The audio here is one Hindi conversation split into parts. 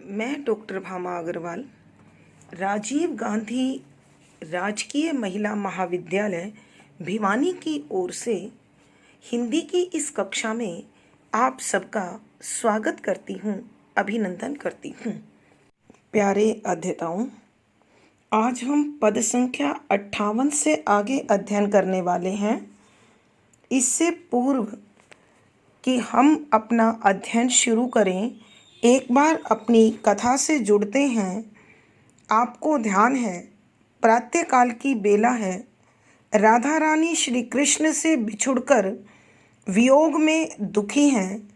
मैं डॉक्टर भामा अग्रवाल राजीव गांधी राजकीय महिला महाविद्यालय भिवानी की ओर से हिंदी की इस कक्षा में आप सबका स्वागत करती हूँ, अभिनंदन करती हूँ। प्यारे अध्येताओं, आज हम पद संख्या 58 से आगे अध्ययन करने वाले हैं। इससे पूर्व कि हम अपना अध्ययन शुरू करें, एक बार अपनी कथा से जुड़ते हैं। आपको ध्यान है, प्रातःकाल की बेला है। राधा रानी श्री कृष्ण से बिछुड़कर वियोग में दुखी हैं।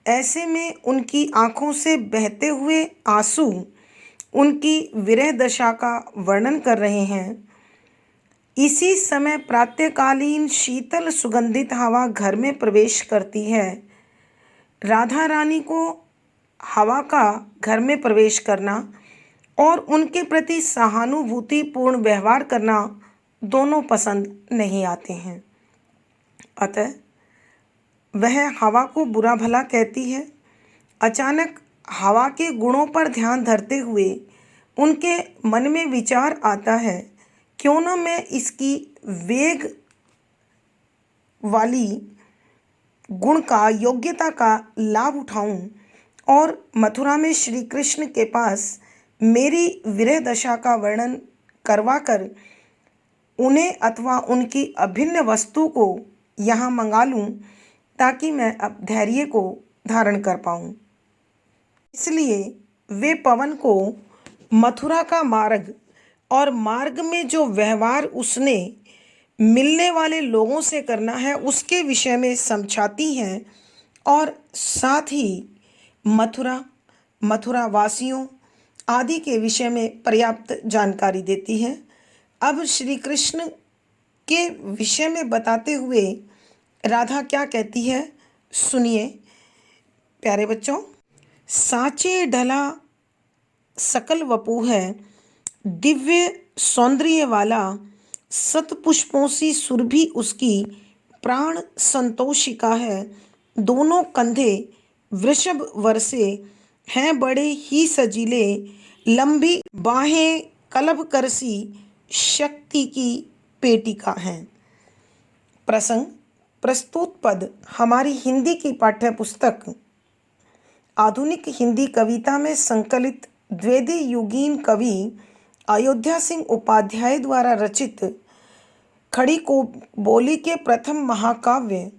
ऐसे में उनकी आंखों से बहते हुए आंसू उनकी विरह दशा का वर्णन कर रहे हैं। इसी समय प्रातःकालीन शीतल सुगंधित हवा घर में प्रवेश करती है। राधा रानी को हवा का घर में प्रवेश करना और उनके प्रति सहानुभूतिपूर्ण व्यवहार करना दोनों पसंद नहीं आते हैं। अतः वह हवा को बुरा भला कहती है। अचानक हवा के गुणों पर ध्यान धरते हुए उनके मन में विचार आता है, क्यों न मैं इसकी वेग वाली गुण का, योग्यता का लाभ उठाऊं और मथुरा में श्री कृष्ण के पास मेरी विरह दशा का वर्णन करवाकर उन्हें अथवा उनकी अभिन्न वस्तु को यहाँ मंगा लूं, ताकि मैं अब धैर्य को धारण कर पाऊं। इसलिए वे पवन को मथुरा का मार्ग और मार्ग में जो व्यवहार उसने मिलने वाले लोगों से करना है उसके विषय में समझाती हैं और साथ ही मथुरा वासियों आदि के विषय में पर्याप्त जानकारी देती है। अब श्री कृष्ण के विषय में बताते हुए राधा क्या कहती है, सुनिए प्यारे बच्चों। साचे ढला सकल वपु है, दिव्य सौंदर्य वाला सतपुष्पों सी सुरभि उसकी प्राण संतोषिका है। दोनों कंधे वृषभ वर्षे हैं बड़े ही सजीले, लंबी बाहें कलभ करसी शक्ति की पेटिका हैं। प्रसंग प्रस्तुत पद हमारी हिंदी की पाठ्य पुस्तक आधुनिक हिंदी कविता में संकलित द्विवेदी युगीन कवि अयोध्या सिंह उपाध्याय द्वारा रचित खड़ी को बोली के प्रथम महाकाव्य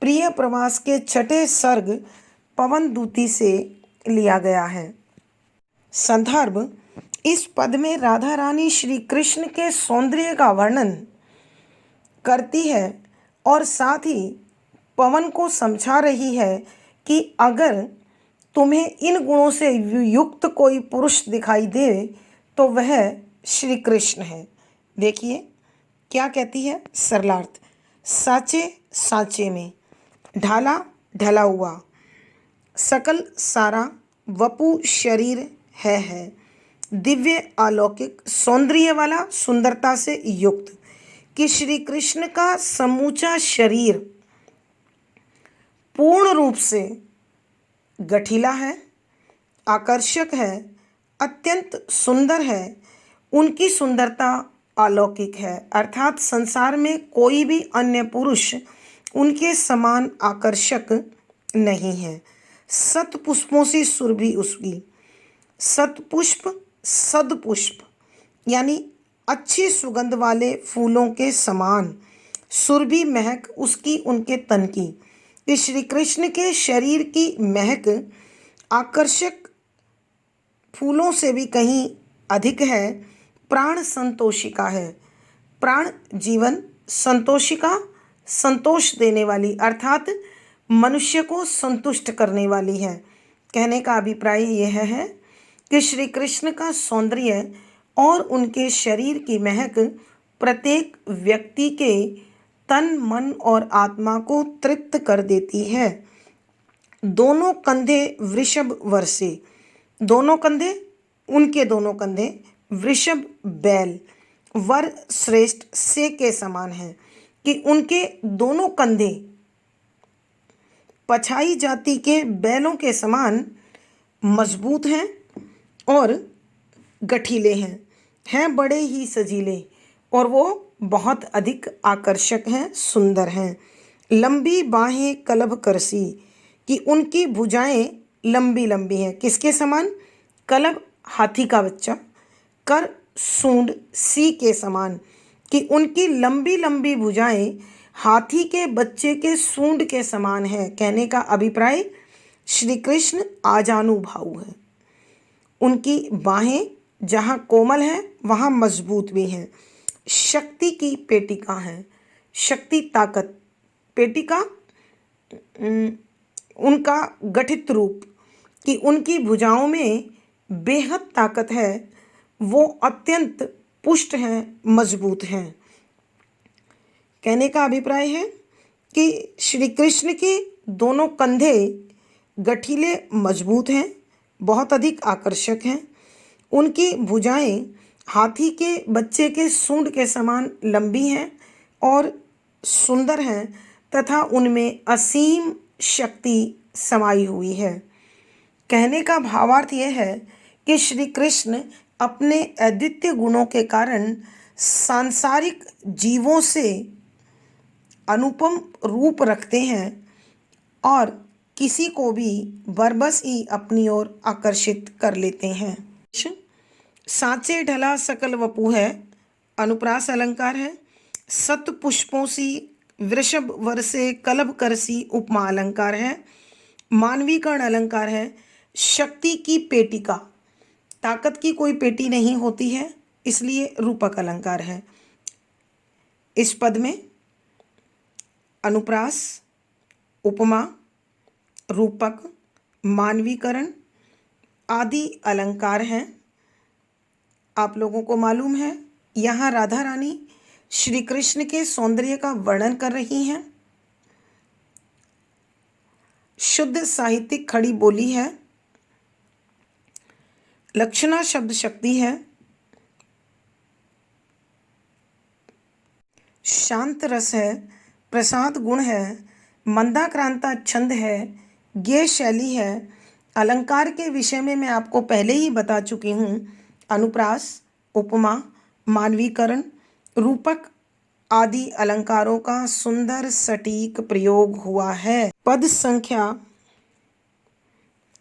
प्रिय प्रवास के छठे सर्ग पवन दूती से लिया गया है। संदर्भ, इस पद में राधा रानी श्री कृष्ण के सौंदर्य का वर्णन करती है और साथ ही पवन को समझा रही है कि अगर तुम्हें इन गुणों से युक्त कोई पुरुष दिखाई दे तो वह श्री कृष्ण है। देखिए क्या कहती है, सरलार्थ। साचे सांचे में, ढाला ढला हुआ, सकल सारा, वपु शरीर है, दिव्य अलौकिक, सौंदर्य वाला सुंदरता से युक्त, कि श्री कृष्ण का समूचा शरीर पूर्ण रूप से गठीला है, आकर्षक है, अत्यंत सुंदर है। उनकी सुंदरता अलौकिक है, अर्थात संसार में कोई भी अन्य पुरुष उनके समान आकर्षक नहीं है। सतपुष्पों सी सुरभि उसकी, सतपुष्प सदपुष्प यानी अच्छी सुगंध वाले फूलों के समान, सुरभि महक उसकी उनके तन की, कि श्री कृष्ण के शरीर की महक आकर्षक फूलों से भी कहीं अधिक है। प्राण संतोषिका है, प्राण जीवन, संतोषिका संतोष देने वाली, अर्थात मनुष्य को संतुष्ट करने वाली है। कहने का अभिप्राय यह है कि श्री कृष्ण का सौंदर्य और उनके शरीर की महक प्रत्येक व्यक्ति के तन, मन और आत्मा को तृप्त कर देती है। दोनों कंधे वृषभ वर्षे, दोनों कंधे, उनके दोनों कंधे वृषभ बैल, वर श्रेष्ठ से के समान है, कि उनके दोनों कंधे पछाई जाति के बैलों के समान मजबूत हैं और गठीले हैं बड़े ही सजीले, और वो बहुत अधिक आकर्षक हैं, सुंदर हैं। लंबी बाहें कलभ करसी, कि उनकी भुजाएं लंबी लंबी हैं, किसके समान? कलभ हाथी का बच्चा, कर सूंड सी के समान, कि उनकी लंबी लंबी भुजाएं हाथी के बच्चे के सूंड के समान है। कहने का अभिप्राय श्री कृष्ण आजानुभाव है। उनकी बाहें जहाँ कोमल हैं वहाँ मजबूत भी हैं। शक्ति की पेटिका हैं, शक्ति ताकत, पेटिका उनका गठित रूप, कि उनकी भुजाओं में बेहद ताकत है, वो अत्यंत पुष्ट हैं, मजबूत हैं। कहने का अभिप्राय है कि श्री कृष्ण के दोनों कंधे गठीले मजबूत हैं, बहुत अधिक आकर्षक हैं। उनकी भुजाएं हाथी के बच्चे के सूंड के समान लंबी हैं और सुंदर हैं, तथा उनमें असीम शक्ति समाई हुई है। कहने का भावार्थ यह है कि श्री कृष्ण अपने अद्वितीय गुणों के कारण सांसारिक जीवों से अनुपम रूप रखते हैं और किसी को भी बरबस ही अपनी ओर आकर्षित कर लेते हैं। सांचे ढला सकल वपु है, अनुप्रास अलंकार है। सत पुष्पों सी वृषभ वर्षे कलभ करसी, उपमा अलंकार है। मानवीकरण अलंकार है। शक्ति की पेटिका, ताकत की कोई पेटी नहीं होती है, इसलिए रूपक अलंकार है। इस पद में अनुप्रास, उपमा, रूपक, मानवीकरण आदि अलंकार हैं। आप लोगों को मालूम है यहाँ राधा रानी श्री कृष्ण के सौंदर्य का वर्णन कर रही हैं। शुद्ध साहित्यिक खड़ी बोली है। लक्षणा शब्द शक्ति है। शांत रस है, प्रसाद गुण है, मंदाक्रांता छंद है, गेय शैली है। अलंकार के विषय में मैं आपको पहले ही बता चुकी हूँ। अनुप्रास, उपमा, मानवीकरण, रूपक आदि अलंकारों का सुंदर सटीक प्रयोग हुआ है। पद संख्या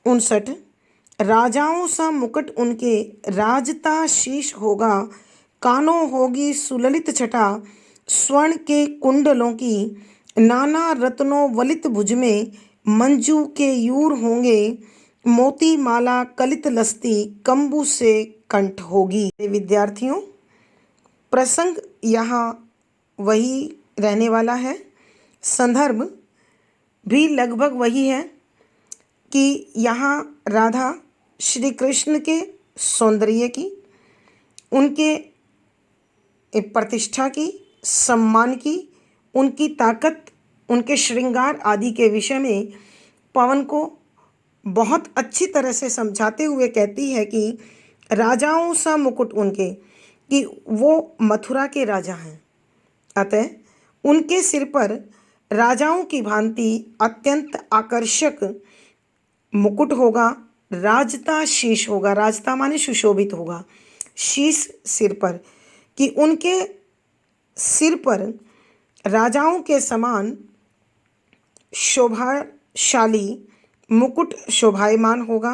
59। राजाओं सा मुकुट उनके, राजता शीश होगा, कानों होगी सुललित छटा, स्वर्ण के कुंडलों की, नाना रत्नों वलित भुज में, मंजू के यूर होंगे, मोती माला कलित लस्ती, कंबू से कंठ होगी। विद्यार्थियों, प्रसंग यहाँ वही रहने वाला है, संदर्भ भी लगभग वही है कि यहाँ राधा श्री कृष्ण के सौंदर्य की, उनके प्रतिष्ठा की, सम्मान की, उनकी ताकत, उनके श्रृंगार आदि के विषय में पवन को बहुत अच्छी तरह से समझाते हुए कहती है कि राजाओं सा मुकुट उनके, कि वो मथुरा के राजा हैं, अतः उनके सिर पर राजाओं की भांति अत्यंत आकर्षक मुकुट होगा, राजता शीश होगा, राजता माने सुशोभित होगा, शीश सिर पर, कि उनके सिर पर राजाओं के समान शोभाशाली मुकुट शोभायमान होगा।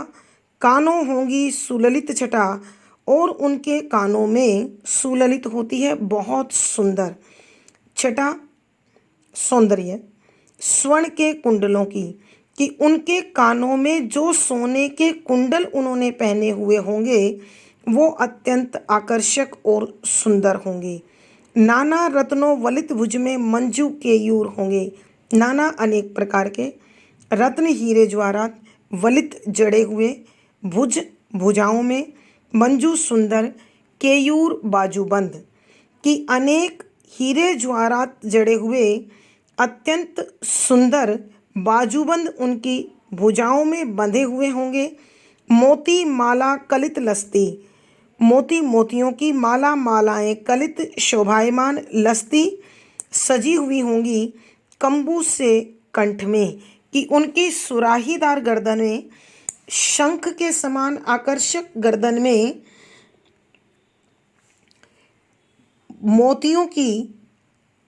कानों होंगी सुललित छटा, और उनके कानों में सुललित होती है, बहुत सुंदर छटा, सौंदर्य। स्वर्ण के कुंडलों की, कि उनके कानों में जो सोने के कुंडल उन्होंने पहने हुए होंगे वो अत्यंत आकर्षक और सुंदर होंगे। नाना रत्नों वलित भुज में मंजू के यूर होंगे, नाना अनेक प्रकार के रत्न हीरे ज्वारात वलित जड़े हुए, भुज भुजाओं में, मंजू सुंदर, केयूर बाजूबंद, कि अनेक हीरे ज्वारात जड़े हुए अत्यंत सुंदर बाजूबंद उनकी भुजाओं में बंधे हुए होंगे। मोती माला कलित लस्ती, मोती मोतियों की माला मालाएं कलित शोभायमान लस्ती सजी हुई होंगी, कंबू से कंठ में, कि उनकी सुराहीदार गर्दन में शंख के समान आकर्षक गर्दन में मोतियों की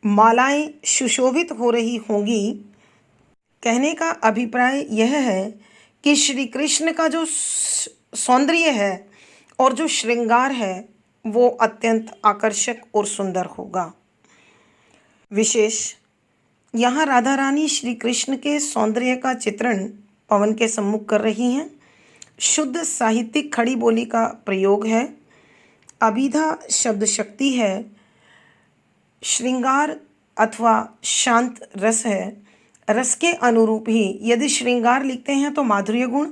मालाएं सुशोभित हो रही होंगी। कहने का अभिप्राय यह है कि श्री कृष्ण का जो सौंदर्य है और जो श्रृंगार है वो अत्यंत आकर्षक और सुंदर होगा। विशेष यहाँ राधा रानी श्री कृष्ण के सौंदर्य का चित्रण पवन के सम्मुख कर रही हैं। शुद्ध साहित्यिक खड़ी बोली का प्रयोग है। अभिधा शब्द शक्ति है। श्रृंगार अथवा शांत रस है। रस के अनुरूप ही यदि श्रृंगार लिखते हैं तो माधुर्य गुण,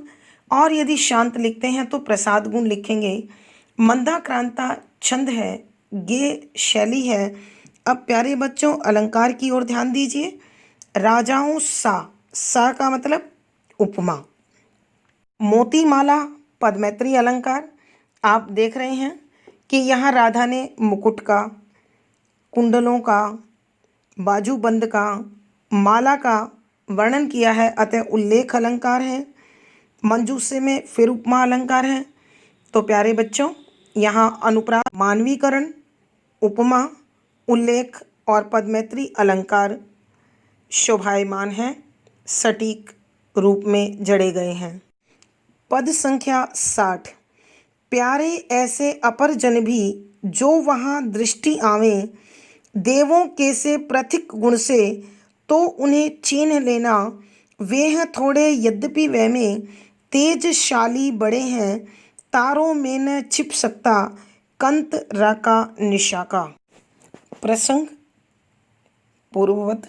और यदि शांत लिखते हैं तो प्रसाद गुण लिखेंगे। मंदाक्रांता छंद है, गेय शैली है। अब प्यारे बच्चों अलंकार की ओर ध्यान दीजिए। राजाओं सा का मतलब उपमा। मोतीमाला पदमैत्री अलंकार। आप देख रहे हैं कि यहाँ राधा ने मुकुट का, कुंडलों का, बाजूबंद का, माला का वर्णन किया है, अतः उल्लेख अलंकार है। मंजूसे में फिर उपमा अलंकार है। तो प्यारे बच्चों यहाँ अनुप्रास, मानवीकरण, उपमा, उल्लेख और पदमैत्री अलंकार शोभायमान हैं, सटीक रूप में जड़े गए हैं। पद संख्या 60। प्यारे ऐसे अपर जन भी जो वहाँ दृष्टि आवें, देवों के से प्रथिक गुण से तो उन्हें चीन्ह लेना। वे हैं थोड़े यद्यपि वे में तेजशाली बड़े हैं, तारों में न छिप सकता कंत राका निशाका। प्रसंग पूर्ववत।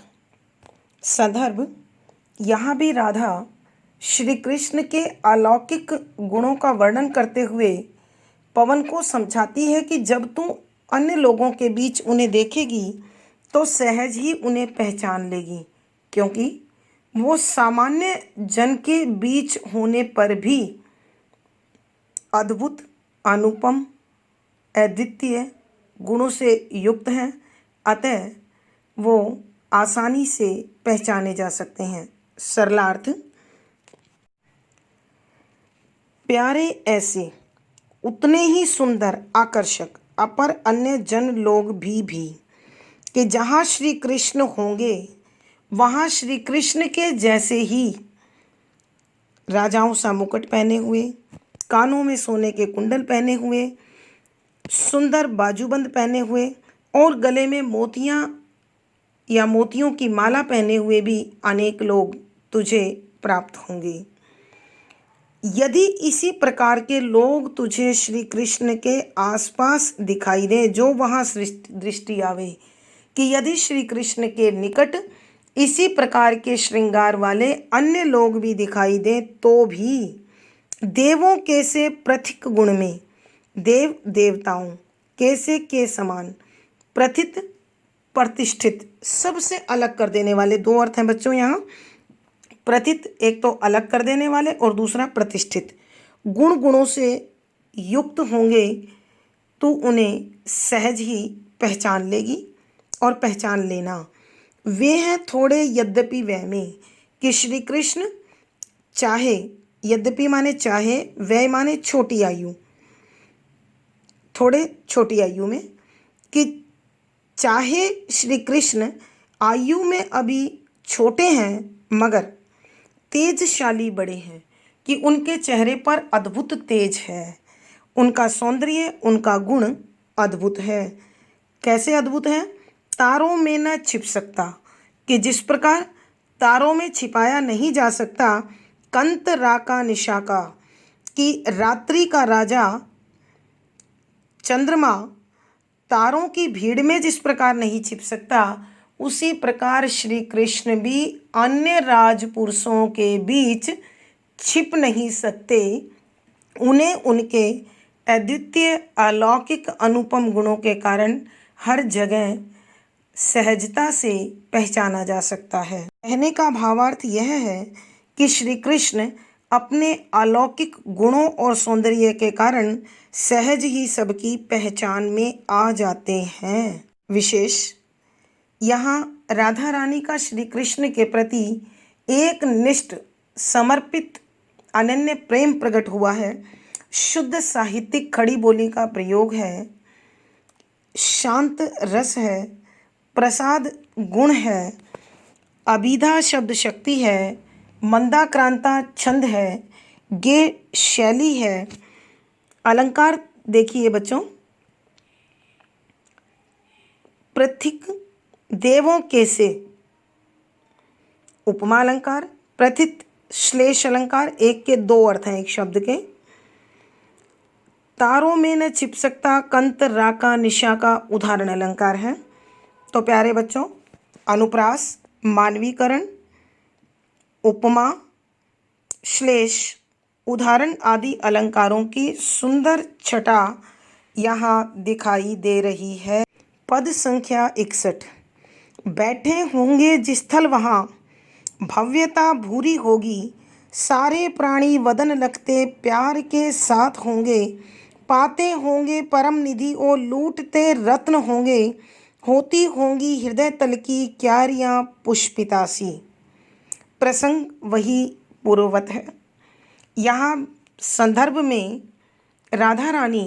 संदर्भ यहाँ भी राधा श्री कृष्ण के अलौकिक गुणों का वर्णन करते हुए पवन को समझाती है कि जब तू अन्य लोगों के बीच उन्हें देखेगी तो सहज ही उन्हें पहचान लेगी, क्योंकि वो सामान्य जन के बीच होने पर भी अद्भुत, अनुपम, अद्वितीय गुणों से युक्त हैं। अतः वो आसानी से पहचाने जा सकते हैं। सरलार्थ, प्यारे ऐसे उतने ही सुंदर, आकर्षक अपर अन्य जन लोग भी कि जहाँ श्री कृष्ण होंगे वहाँ श्री कृष्ण के जैसे ही राजाओं सा मुकुट पहने हुए, कानों में सोने के कुंडल पहने हुए, सुंदर बाजूबंद पहने हुए और गले में मोतियाँ या मोतियों की माला पहने हुए भी अनेक लोग तुझे प्राप्त होंगे। यदि इसी प्रकार के लोग तुझे श्री कृष्ण के आसपास दिखाई दें, जो वहाँ दृष्टि आवे, कि यदि श्री कृष्ण के निकट इसी प्रकार के श्रृंगार वाले अन्य लोग भी दिखाई दें तो भी देवों के से प्रथिक गुण में, देव देवताओं कैसे के समान, प्रथित प्रतिष्ठित, सबसे अलग कर देने वाले। दो अर्थ हैं बच्चों यहाँ। प्रथित एक तो अलग कर देने वाले और दूसरा प्रतिष्ठित। गुणों से युक्त होंगे तो उन्हें सहज ही पहचान लेगी और पहचान लेना। वे हैं थोड़े यद्यपि वह में, कि श्री कृष्ण चाहे, यद्यपि माने चाहे, वह माने छोटी आयु, थोड़े छोटी आयु में, कि चाहे श्री कृष्ण आयु में अभी छोटे हैं मगर तेजशाली बड़े हैं, कि उनके चेहरे पर अद्भुत तेज है, उनका सौंदर्य, उनका गुण अद्भुत है। कैसे अद्भुत है? तारों में न छिप सकता, कि जिस प्रकार तारों में छिपाया नहीं जा सकता कंत राका निशाका, कि रात्रि का राजा चंद्रमा तारों की भीड़ में जिस प्रकार नहीं छिप सकता, उसी प्रकार श्री कृष्ण भी अन्य राजपुरुषों के बीच छिप नहीं सकते। उन्हें उनके अद्वितीय, अलौकिक, अनुपम गुणों के कारण हर जगह सहजता से पहचाना जा सकता है। कहने का भावार्थ यह है कि श्री कृष्ण अपने अलौकिक गुणों और सौंदर्य के कारण सहज ही सबकी पहचान में आ जाते हैं। विशेष यहाँ राधा रानी का श्री कृष्ण के प्रति एक निष्ठ, समर्पित अनन्य प्रेम प्रकट हुआ है, शुद्ध साहित्यिक खड़ी बोली का प्रयोग है, शांत रस है, प्रसाद गुण है, अभिधा शब्द शक्ति है, मंदाक्रांता छंद है, गे शैली है। अलंकार देखिए बच्चों, प्रथिक देवों के से, उपमा अलंकार, प्रथित श्लेष अलंकार, एक के दो अर्थ हैं एक शब्द के। तारों में न छिप सकता कंत राका निशा का उदाहरण अलंकार है। तो प्यारे बच्चों, अनुप्रास, मानवीकरण, उपमा, श्लेष, उदाहरण आदि अलंकारों की सुंदर छटा यहाँ दिखाई दे रही है। पद संख्या 61। बैठे होंगे जिस स्थल वहाँ भव्यता भूरी होगी, सारे प्राणी वदन लगते प्यार के साथ होंगे, पाते होंगे परम निधि और लूटते रत्न होंगे, होती होंगी हृदय तल की क्यारियाँ पुष्पितासी। प्रसंग वही पूर्ववत है। यहाँ संदर्भ में राधा रानी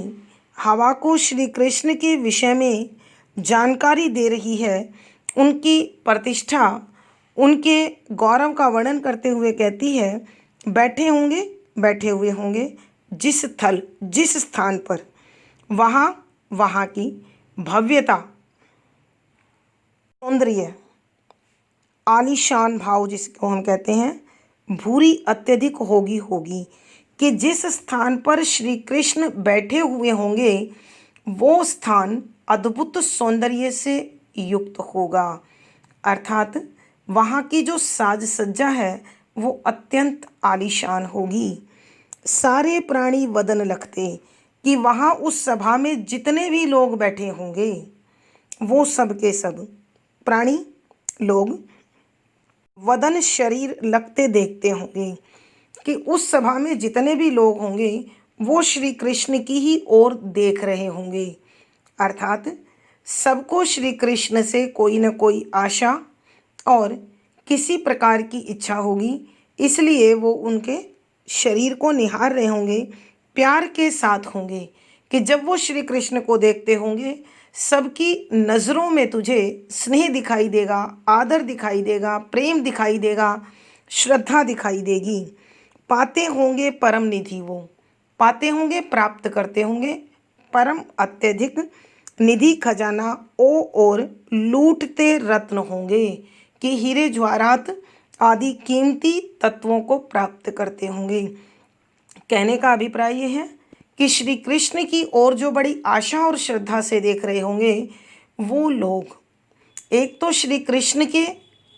हवा को श्री कृष्ण के विषय में जानकारी दे रही है, उनकी प्रतिष्ठा, उनके गौरव का वर्णन करते हुए कहती है, बैठे होंगे, बैठे हुए होंगे जिस स्थल, जिस स्थान पर, वहाँ की भव्यता, सौंदर्य, आलीशान भाव जिसको हम कहते हैं, भूरी अत्यधिक होगी कि जिस स्थान पर श्री कृष्ण बैठे हुए होंगे वो स्थान अद्भुत सौंदर्य से युक्त होगा। अर्थात वहाँ की जो साज सज्जा है वो अत्यंत आलीशान होगी। सारे प्राणी वदन लगते, कि वहाँ उस सभा में जितने भी लोग बैठे होंगे वो सब के सब प्राणी लोग वदन शरीर लगते देखते होंगे, कि उस सभा में जितने भी लोग होंगे वो श्री कृष्ण की ही ओर देख रहे होंगे। अर्थात सबको श्री कृष्ण से कोई न कोई आशा और किसी प्रकार की इच्छा होगी, इसलिए वो उनके शरीर को निहार रहे होंगे, प्यार के साथ होंगे, कि जब वो श्री कृष्ण को देखते होंगे सबकी नज़रों में तुझे स्नेह दिखाई देगा, आदर दिखाई देगा, प्रेम दिखाई देगा, श्रद्धा दिखाई देगी। पाते होंगे परम निधि, वो पाते होंगे, प्राप्त करते होंगे परम अत्यधिक निधि खजाना और लूटते रत्न होंगे, कि हीरे ज्वारात आदि कीमती तत्वों को प्राप्त करते होंगे। कहने का अभिप्राय ये है कि श्री कृष्ण की ओर जो बड़ी आशा और श्रद्धा से देख रहे होंगे वो लोग, एक तो श्री कृष्ण के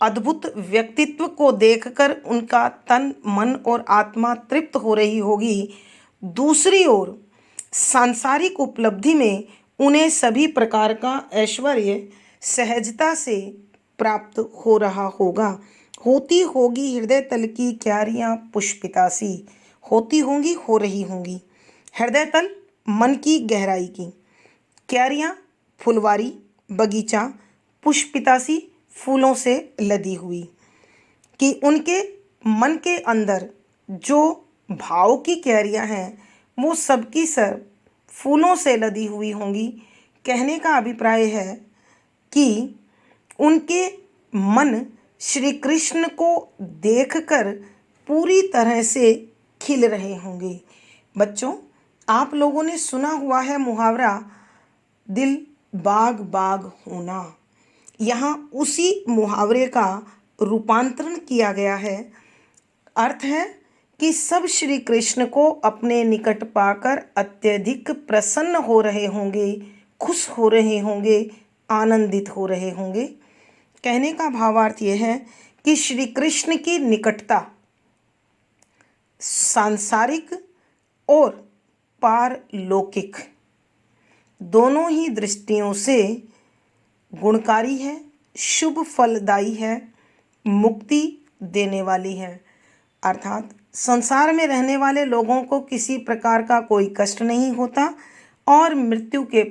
अद्भुत व्यक्तित्व को देखकर उनका तन मन और आत्मा तृप्त हो रही होगी, दूसरी ओर सांसारिक उपलब्धि में उन्हें सभी प्रकार का ऐश्वर्य सहजता से प्राप्त हो रहा होगा। होती होगी हृदय तल की क्यारियाँ पुष्पितासी, होती होंगी, हो रही होंगी, हृदय तल मन की गहराई की, क्यारियाँ फुलवारी, बगीचा, पुष्पितासी फूलों से लदी हुई, कि उनके मन के अंदर जो भाव की क्यारियाँ हैं वो सबकी सब फूलों से लदी हुई होंगी। कहने का अभिप्राय है कि उनके मन श्री कृष्ण को देखकर पूरी तरह से खिल रहे होंगे। बच्चों, आप लोगों ने सुना हुआ है मुहावरा, दिल बाग बाग होना। यहाँ उसी मुहावरे का रूपांतरण किया गया है। अर्थ है कि सब श्री कृष्ण को अपने निकट पाकर अत्यधिक प्रसन्न हो रहे होंगे, खुश हो रहे होंगे, आनंदित हो रहे होंगे। कहने का भावार्थ यह है कि श्री कृष्ण की निकटता सांसारिक और पारलौकिक दोनों ही दृष्टियों से गुणकारी है, शुभ फलदायी है, मुक्ति देने वाली है। अर्थात संसार में रहने वाले लोगों को किसी प्रकार का कोई कष्ट नहीं होता और मृत्यु के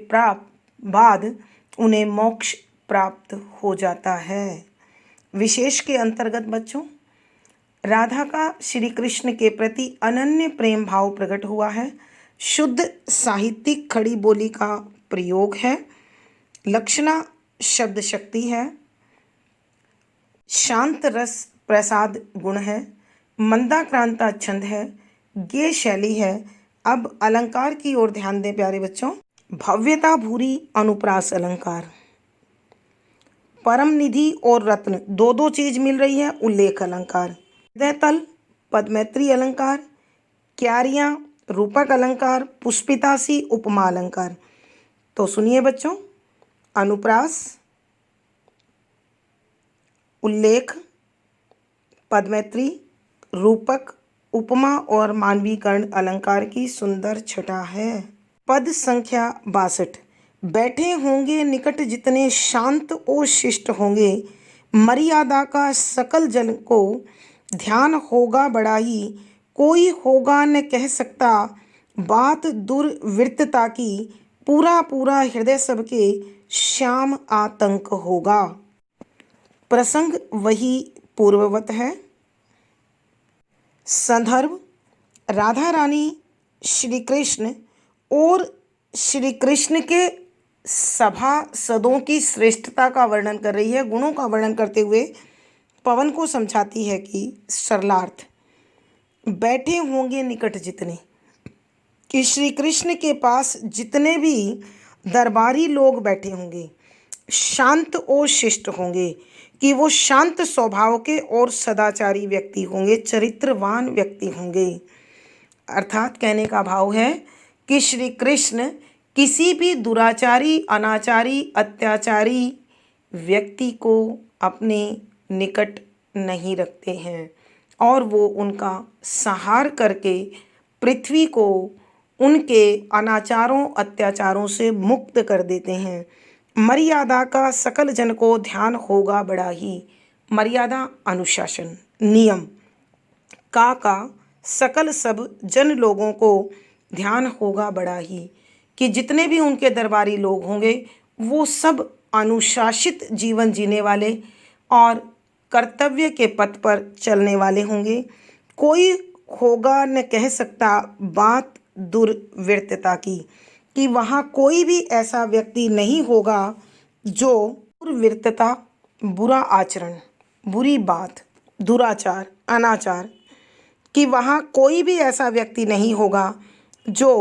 बाद उन्हें मोक्ष प्राप्त हो जाता है। विशेष के अंतर्गत बच्चों, राधा का श्री कृष्ण के प्रति अनन्य प्रेम भाव प्रकट हुआ है। शुद्ध साहित्यिक खड़ी बोली का प्रयोग है। लक्षणा शब्द शक्ति है। शांत रस प्रसाद गुण है। मंदाक्रांता छंद है। गेय शैली है। अब अलंकार की ओर ध्यान दें प्यारे बच्चों। भव्यता भूरी अनुप्रास अलंकार। परम निधि और रत्न दो दो चीज मिल रही है, उल्लेख अलंकार। हृदय तल पदमैत्री अलंकार। क्यारियां रूपक अलंकार। पुष्पितासी उपमा अलंकार। तो सुनिए बच्चों, अनुप्रास, उल्लेख, पदमैत्री, रूपक, उपमा और मानवीकरण अलंकार की सुंदर छटा है। पद संख्या 62। बैठे होंगे निकट जितने शांत और शिष्ट होंगे, मर्यादा का सकल जन को ध्यान होगा बड़ा ही, कोई होगा न कह सकता बात दुर्वृत्तता की, पूरा पूरा हृदय सबके श्याम आतंक होगा। प्रसंग वही पूर्ववत है। संदर्भ राधा रानी श्री कृष्ण और श्री कृष्ण के सभासदों की श्रेष्ठता का वर्णन कर रही है। गुणों का वर्णन करते हुए पवन को समझाती है कि सरलार्थ, बैठे होंगे निकट जितने, कि श्री कृष्ण के पास जितने भी दरबारी लोग बैठे होंगे शांत और शिष्ट होंगे, कि वो शांत स्वभाव के और सदाचारी व्यक्ति होंगे, चरित्रवान व्यक्ति होंगे। अर्थात कहने का भाव है कि श्री कृष्ण किसी भी दुराचारी, अनाचारी, अत्याचारी व्यक्ति को अपने निकट नहीं रखते हैं और वो उनका संहार करके पृथ्वी को उनके अनाचारों, अत्याचारों से मुक्त कर देते हैं। मर्यादा का सकल जन को ध्यान होगा बड़ा ही। मर्यादा अनुशासन, नियम का सकल सब जन लोगों को ध्यान होगा बड़ा ही, कि जितने भी उनके दरबारी लोग होंगे वो सब अनुशासित जीवन जीने वाले और कर्तव्य के पथ पर चलने वाले होंगे। कोई होगा न कह सकता बात दुर्वृत्तता की, कि वहाँ कोई भी ऐसा व्यक्ति नहीं होगा जो दुर्वृत्तता, बुरा आचरण, बुरी बात, दुराचार, अनाचार, कि वहाँ कोई भी ऐसा व्यक्ति नहीं होगा जो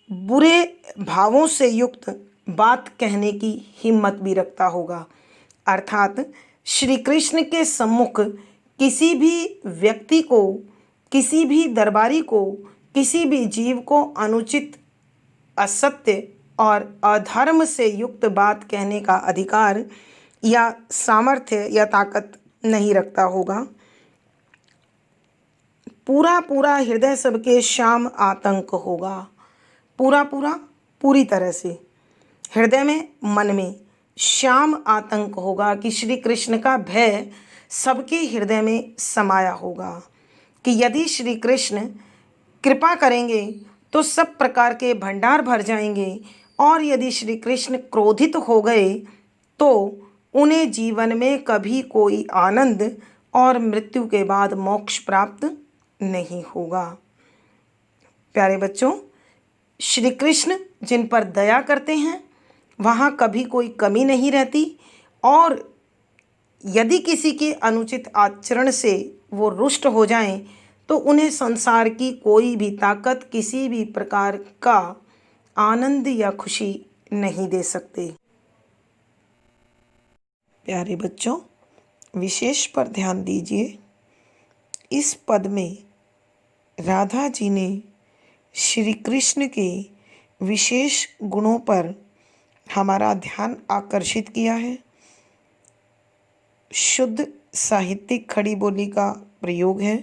बुरे भावों से युक्त बात कहने की हिम्मत भी रखता होगा। अर्थात श्री कृष्ण के सम्मुख किसी भी व्यक्ति को, किसी भी दरबारी को, किसी भी जीव को अनुचित, असत्य और अधर्म से युक्त बात कहने का अधिकार या सामर्थ्य या ताकत नहीं रखता होगा। पूरा पूरा हृदय सबके श्याम आतंक होगा। पूरा पूरा, पूरी तरह से, हृदय में, मन में श्याम आतंक होगा, कि श्री कृष्ण का भय सबके हृदय में समाया होगा, कि यदि श्री कृष्ण कृपा करेंगे तो सब प्रकार के भंडार भर जाएंगे, और यदि श्री कृष्ण क्रोधित हो गए तो उन्हें जीवन में कभी कोई आनंद और मृत्यु के बाद मोक्ष प्राप्त नहीं होगा। प्यारे बच्चों, श्री कृष्ण जिन पर दया करते हैं वहाँ कभी कोई कमी नहीं रहती, और यदि किसी के अनुचित आचरण से वो रुष्ट हो जाएं तो उन्हें संसार की कोई भी ताकत किसी भी प्रकार का आनंद या खुशी नहीं दे सकते। प्यारे बच्चों, विशेष पर ध्यान दीजिए। इस पद में राधा जी ने श्री कृष्ण के विशेष गुणों पर हमारा ध्यान आकर्षित किया है। शुद्ध साहित्यिक खड़ी बोली का प्रयोग है।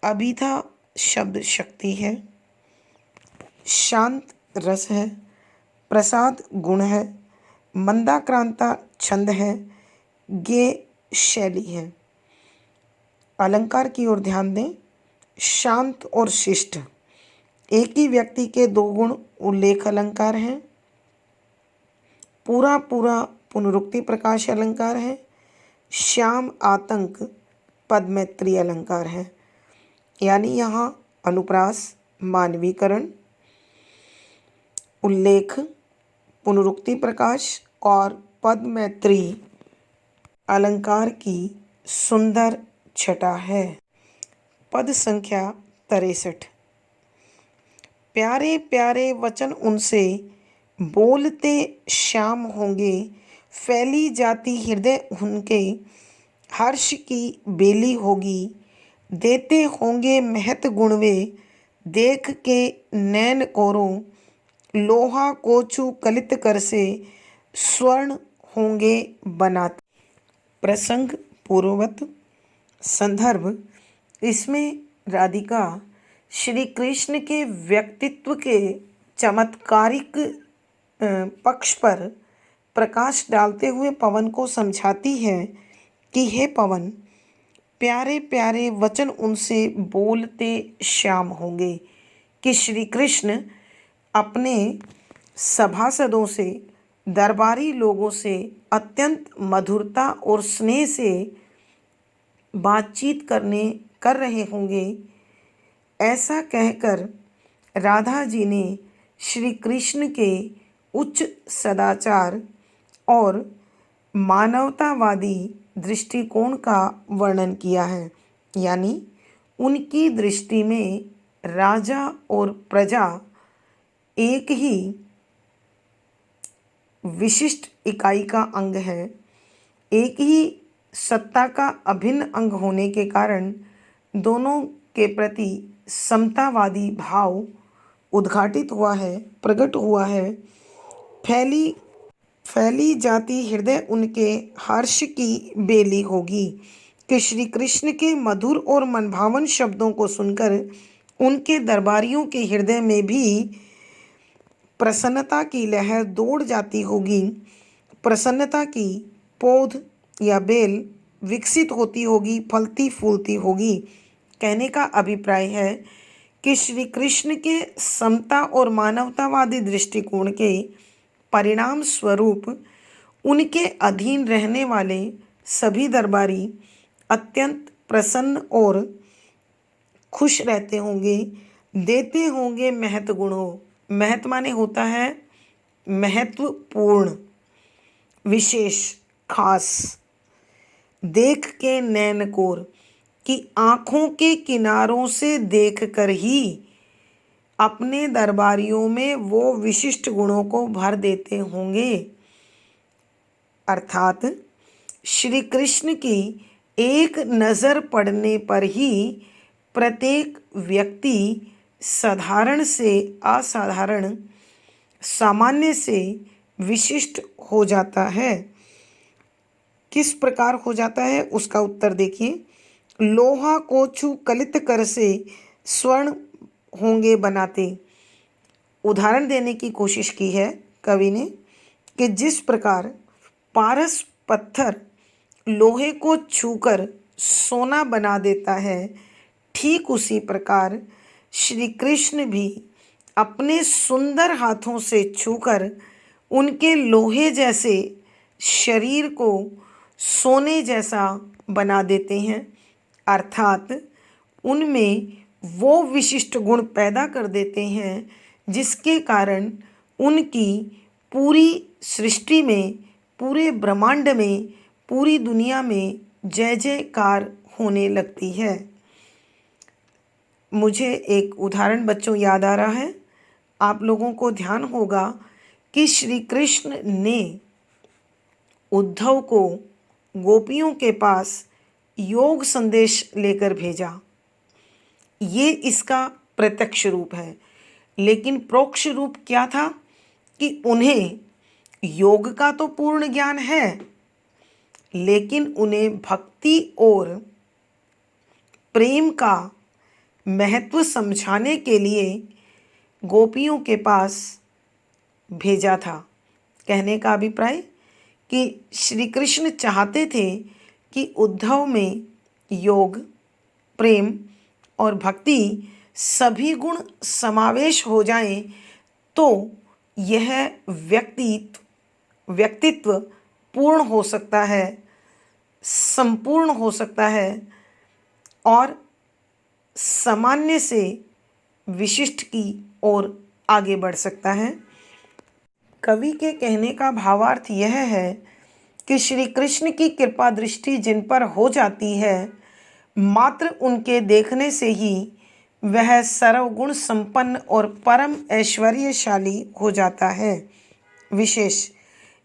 अभिधा शब्द शक्ति है। शांत रस है। प्रसाद गुण है। मंदाक्रांता छंद है। गेय शैली है। अलंकार की ओर ध्यान दें। शांत और शिष्ट, एक ही व्यक्ति के दो गुण उल्लेख अलंकार हैं। पूरा पूरा पुनरुक्ति प्रकाश अलंकार है। श्याम आतंक पदमैत्री अलंकार है। यानी यहाँ अनुप्रास, मानवीकरण, उल्लेख, पुनरुक्ति प्रकाश और पदमैत्री अलंकार की सुंदर छटा है। पद संख्या 63। प्यारे प्यारे वचन उनसे बोलते श्याम होंगे, फैली जाती हृदय उनके हर्ष की बेली होगी। देते होंगे महत गुण वे, देख के नैन कोरो, लोहा कोचू कलित कर से स्वर्ण होंगे बनाते। प्रसंग पूर्ववत। संदर्भ, इसमें राधिका श्री कृष्ण के व्यक्तित्व के चमत्कारिक पक्ष पर प्रकाश डालते हुए पवन को समझाती है कि हे पवन, प्यारे प्यारे वचन उनसे बोलते श्याम होंगे। कि श्री कृष्ण अपने सभासदों से, दरबारी लोगों से अत्यंत मधुरता और स्नेह से बातचीत कर रहे होंगे। ऐसा कहकर राधा जी ने श्री कृष्ण के उच्च सदाचार और मानवतावादी दृष्टिकोण का वर्णन किया है। यानी उनकी दृष्टि में राजा और प्रजा एक ही विशिष्ट इकाई का अंग है। एक ही सत्ता का अभिन्न अंग होने के कारण दोनों के प्रति समतावादी भाव उद्घाटित हुआ है, प्रकट हुआ है। फैली जाती हृदय उनके हर्ष की बेली होगी। कि श्री कृष्ण के मधुर और मनभावन शब्दों को सुनकर उनके दरबारियों के हृदय में भी प्रसन्नता की लहर दौड़ जाती होगी। प्रसन्नता की पौध या बेल विकसित होती होगी, फलती फूलती होगी। कहने का अभिप्राय है कि श्री कृष्ण के समता और मानवतावादी दृष्टिकोण के परिणाम स्वरूप उनके अधीन रहने वाले सभी दरबारी अत्यंत प्रसन्न और खुश रहते होंगे। देते होंगे महत गुणों। महत माने होता है महत्वपूर्ण, विशेष, खास। देख के नैन कोर, कि आँखों के किनारों से देखकर ही अपने दरबारियों में वो विशिष्ट गुणों को भर देते होंगे। अर्थात श्री कृष्ण की एक नज़र पड़ने पर ही प्रत्येक व्यक्ति साधारण से असाधारण, सामान्य से विशिष्ट हो जाता है। किस प्रकार हो जाता है उसका उत्तर देखिए। लोहा को छू कलित कर से स्वर्ण होंगे बनाते। उदाहरण देने की कोशिश की है कवि ने कि जिस प्रकार पारस पत्थर लोहे को छूकर सोना बना देता है, ठीक उसी प्रकार श्री कृष्ण भी अपने सुंदर हाथों से छूकर उनके लोहे जैसे शरीर को सोने जैसा बना देते हैं। अर्थात उनमें वो विशिष्ट गुण पैदा कर देते हैं जिसके कारण उनकी पूरी सृष्टि में, पूरे ब्रह्मांड में, पूरी दुनिया में जय जयकार होने लगती है। मुझे एक उदाहरण बच्चों याद आ रहा है। आप लोगों को ध्यान होगा कि श्री कृष्ण ने उद्धव को गोपियों के पास योग संदेश लेकर भेजा। ये इसका प्रत्यक्ष रूप है। लेकिन परोक्ष रूप क्या था कि उन्हें योग का तो पूर्ण ज्ञान है, लेकिन उन्हें भक्ति और प्रेम का महत्व समझाने के लिए गोपियों के पास भेजा था। कहने का अभिप्राय कि श्री कृष्ण चाहते थे कि उद्धव में योग, प्रेम और भक्ति सभी गुण समावेश हो जाएं, तो यह व्यक्तित्व पूर्ण हो सकता है, संपूर्ण हो सकता है, और सामान्य से विशिष्ट की ओर आगे बढ़ सकता है। कवि के कहने का भावार्थ यह है कि श्री कृष्ण की कृपा दृष्टि जिन पर हो जाती है, मात्र उनके देखने से ही वह सर्वगुण संपन्न और परम ऐश्वर्यशाली हो जाता है। विशेष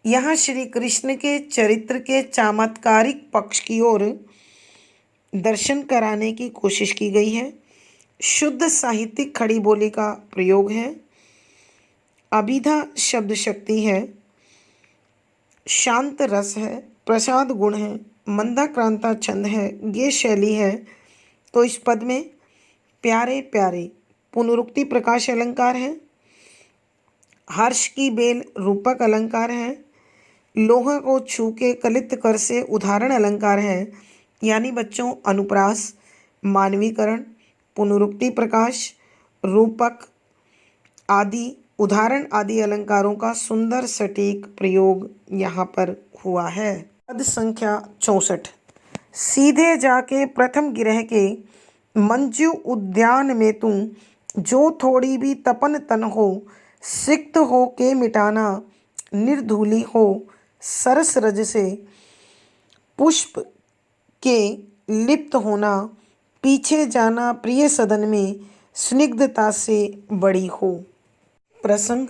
यहाँ श्री कृष्ण के चरित्र के चमत्कारिक पक्ष की ओर दर्शन कराने की कोशिश की गई है। शुद्ध साहित्यिक खड़ी बोली का प्रयोग है, अभिधा शब्द शक्ति है, शांत रस है, प्रसाद गुण है, मंदाक्रांता छंद है, गे शैली है। तो इस पद में प्यारे प्यारे पुनरुक्ति प्रकाश अलंकार है, हर्ष की बेल रूपक अलंकार है, लोहा को छू के कलित कर से उदाहरण अलंकार है। यानी बच्चों अनुप्रास, मानवीकरण, पुनरुक्ति प्रकाश, रूपक आदि उदाहरण आदि अलंकारों का सुंदर सटीक प्रयोग यहाँ पर हुआ है। पद संख्या 64। सीधे जाके प्रथम गिरह के मंजू उद्यान में तू, जो थोड़ी भी तपन तन हो, सिक्त हो के मिटाना, निर्धूली हो सरस रज से, पुष्प के लिप्त होना, पीछे जाना प्रिय सदन में, स्निग्धता से बड़ी हो। प्रसंग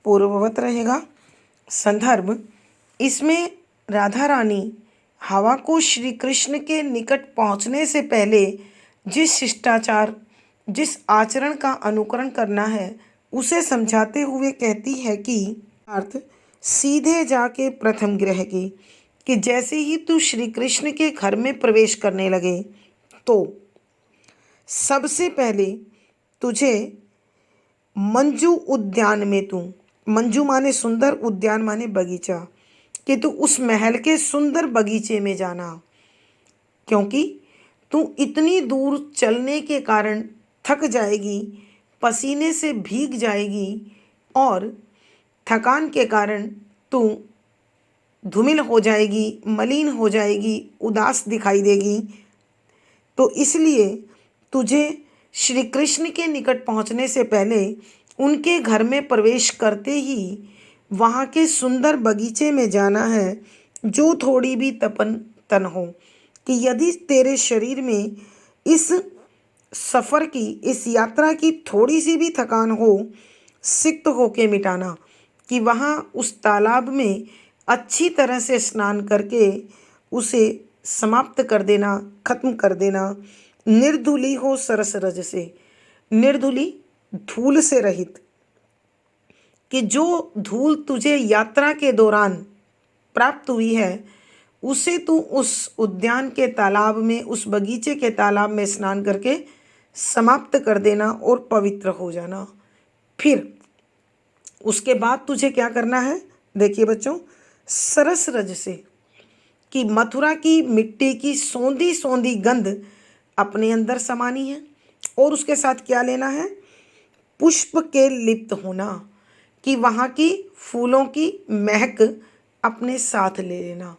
पूर्ववत रहेगा। संदर्भ, इसमें राधा रानी हवा को श्री कृष्ण के निकट पहुंचने से पहले जिस शिष्टाचार, जिस आचरण का अनुकरण करना है, उसे समझाते हुए कहती है कि अर्थ सीधे जाके प्रथम गृह की, कि जैसे ही तू श्री कृष्ण के घर में प्रवेश करने लगे तो सबसे पहले तुझे मंजू उद्यान में तू, मंजू माने सुंदर, उद्यान माने बगीचा, कि तू उस महल के सुंदर बगीचे में जाना, क्योंकि तू इतनी दूर चलने के कारण थक जाएगी, पसीने से भीग जाएगी और थकान के कारण तू धूमिल हो जाएगी, मलिन हो जाएगी, उदास दिखाई देगी। तो इसलिए तुझे श्री कृष्ण के निकट पहुंचने से पहले उनके घर में प्रवेश करते ही वहाँ के सुंदर बगीचे में जाना है, जो थोड़ी भी तपन तन हो, कि यदि तेरे शरीर में इस सफ़र की, इस यात्रा की थोड़ी सी भी थकान हो, सिक्त होके मिटाना, कि वहाँ उस तालाब में अच्छी तरह से स्नान करके उसे समाप्त कर देना, खत्म कर देना। निर्धुली हो सरस रज से, निर्धुली धूल से रहित, कि जो धूल तुझे यात्रा के दौरान प्राप्त हुई है उसे तू उस उद्यान के तालाब में, उस बगीचे के तालाब में स्नान करके समाप्त कर देना और पवित्र हो जाना। फिर उसके बाद तुझे क्या करना है, देखिए बच्चों, सरस रज से, कि मथुरा की मिट्टी की सौंधी सौंधी गंध अपने अंदर समानी है, और उसके साथ क्या लेना है, पुष्प के लिप्त होना, कि वहाँ की फूलों की महक अपने साथ ले लेना,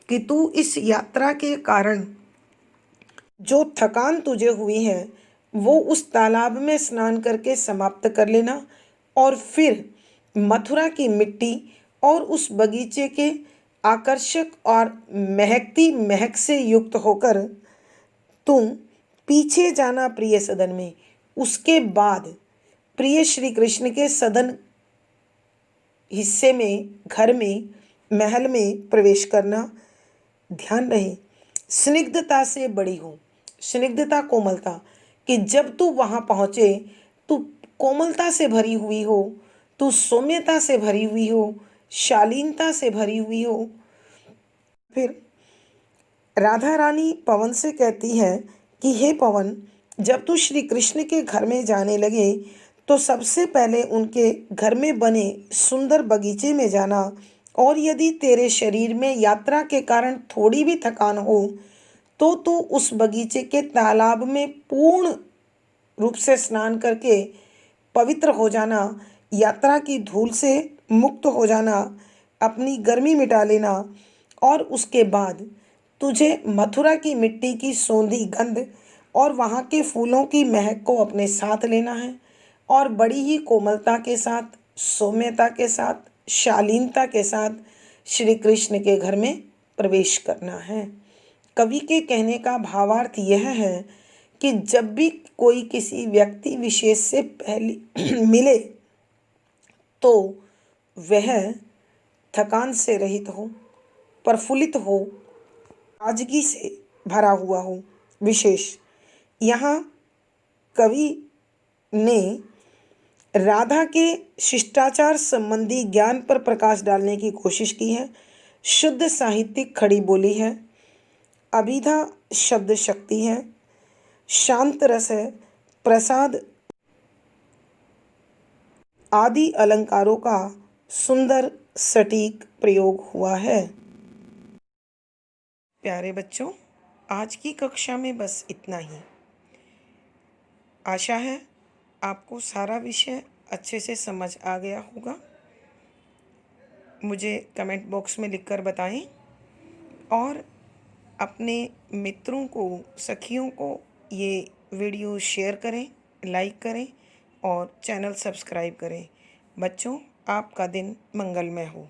कि तू इस यात्रा के कारण जो थकान तुझे हुई है वो उस तालाब में स्नान करके समाप्त कर लेना, और फिर मथुरा की मिट्टी और उस बगीचे के आकर्षक और महकती महक से युक्त होकर तुम पीछे जाना प्रिय सदन में। उसके बाद प्रिय श्री कृष्ण के सदन हिस्से में, घर में, महल में प्रवेश करना। ध्यान रहे स्निग्धता से बड़ी हो, स्निग्धता कोमलता, कि जब तू वहाँ पहुँचे तू कोमलता से भरी हुई हो, तू सौम्यता से भरी हुई हो, शालीनता से भरी हुई हो। फिर राधा रानी पवन से कहती है कि हे पवन, जब तू श्री कृष्ण के घर में जाने लगे तो सबसे पहले उनके घर में बने सुंदर बगीचे में जाना, और यदि तेरे शरीर में यात्रा के कारण थोड़ी भी थकान हो तो तू उस बगीचे के तालाब में पूर्ण रूप से स्नान करके पवित्र हो जाना, यात्रा की धूल से मुक्त हो जाना, अपनी गर्मी मिटा लेना, और उसके बाद तुझे मथुरा की मिट्टी की सौंधी गंध और वहाँ के फूलों की महक को अपने साथ लेना है और बड़ी ही कोमलता के साथ, सौम्यता के साथ, शालीनता के साथ श्री कृष्ण के घर में प्रवेश करना है। कवि के कहने का भावार्थ यह है कि जब भी कोई किसी व्यक्ति विशेष से पहले मिले तो वह थकान से रहित हो, प्रफुल्लित हो, ताजगी से भरा हुआ हो। विशेष यहाँ कवि ने राधा के शिष्टाचार संबंधी ज्ञान पर प्रकाश डालने की कोशिश की है। शुद्ध साहित्यिक खड़ी बोली है, अभिधा शब्द शक्ति है, शांत रस है, प्रसाद आदि अलंकारों का सुंदर सटीक प्रयोग हुआ है। प्यारे बच्चों, आज की कक्षा में बस इतना ही। आशा है आपको सारा विषय अच्छे से समझ आ गया होगा। मुझे कमेंट बॉक्स में लिखकर बताएं और अपने मित्रों को, सखियों को ये वीडियो शेयर करें, लाइक करें और चैनल सब्सक्राइब करें। बच्चों, आपका दिन मंगलमय हो।